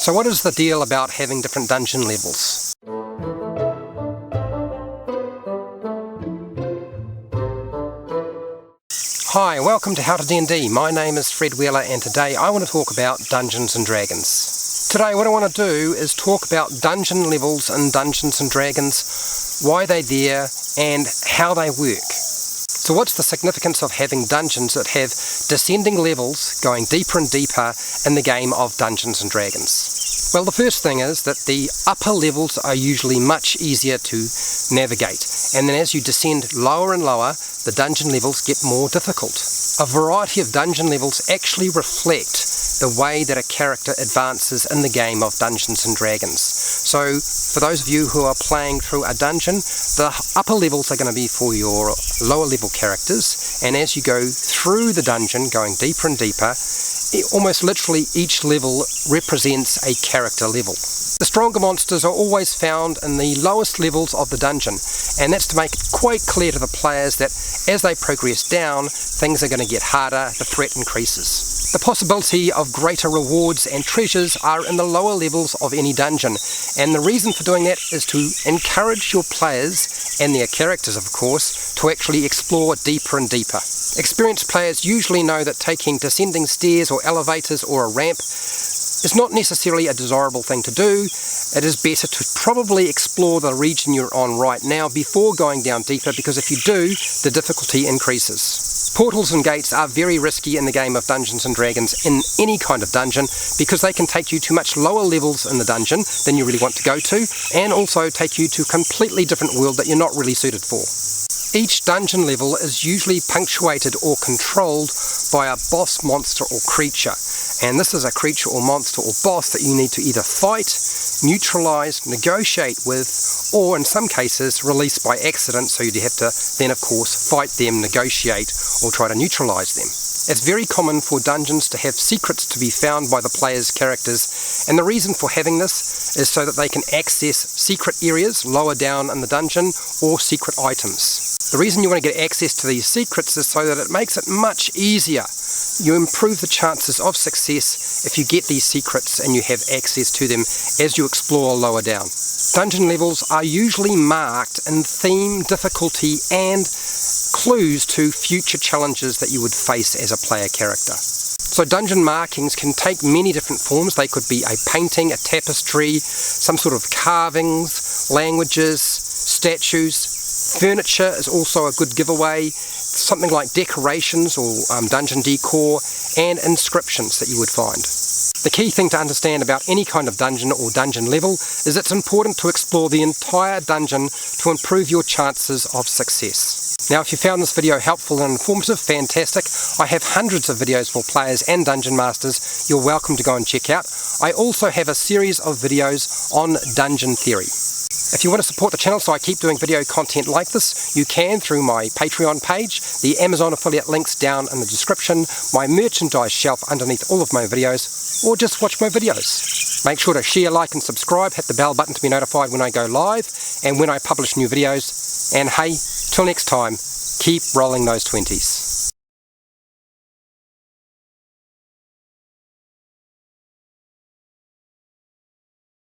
So what is the deal about having different dungeon levels? Hi, welcome to HowtoDandD. My name is Fred Wheeler and today I want to talk about Dungeons and Dragons. Today what I want to do is talk about dungeon levels in Dungeons and Dragons, why they're there and how they work. So what's the significance of having dungeons that have descending levels going deeper and deeper in the game of Dungeons and Dragons? Well, the first thing is that the upper levels are usually much easier to navigate, and then as you descend lower and lower, the dungeon levels get more difficult. A variety of dungeon levels actually reflect the way that a character advances in the game of Dungeons and Dragons. So for those of you who are playing through a dungeon, the upper levels are going to be for your lower level characters, and as you go through the dungeon, going deeper and deeper, almost literally each level represents a character level. The stronger monsters are always found in the lowest levels of the dungeon, and that's to make it quite clear to the players that as they progress down, things are going to get harder, the threat increases. The possibility of greater rewards and treasures are in the lower levels of any dungeon, and the reason for doing that is to encourage your players, and their characters of course, to actually explore deeper and deeper. Experienced players usually know that taking descending stairs or elevators or a ramp is not necessarily a desirable thing to do. It is better to probably explore the region you're on right now before going down deeper, because if you do, the difficulty increases. Portals and gates are very risky in the game of Dungeons and Dragons in any kind of dungeon, because they can take you to much lower levels in the dungeon than you really want to go to, and also take you to a completely different world that you're not really suited for. Each dungeon level is usually punctuated or controlled by a boss monster or creature, and this is a creature or monster or boss that you need to either fight, neutralize, negotiate with, or in some cases release by accident, so you'd have to then of course fight them, negotiate, or try to neutralize them. It's very common for dungeons to have secrets to be found by the player's characters, and the reason for having this is so that they can access secret areas lower down in the dungeon or secret items. The reason you want to get access to these secrets is so that it makes it much easier. You improve the chances of success if you get these secrets and you have access to them as you explore lower down. Dungeon levels are usually marked in theme, difficulty, and clues to future challenges that you would face as a player character. So dungeon markings can take many different forms. They could be a painting, a tapestry, some sort of carvings, languages, statues. Furniture is also a good giveaway, something like decorations or dungeon decor, and inscriptions that you would find. The key thing to understand about any kind of dungeon or dungeon level is it's important to explore the entire dungeon to improve your chances of success. Now, if you found this video helpful and informative, fantastic. I have hundreds of videos for players and dungeon masters you're welcome to go and check out. I also have a series of videos on dungeon theory. If you want to support the channel so I keep doing video content like this, you can through my Patreon page, the Amazon affiliate links down in the description, my merchandise shelf underneath all of my videos, or just watch my videos. Make sure to share, like and subscribe, hit the bell button to be notified when I go live and when I publish new videos, and hey, till next time, keep rolling those 20s.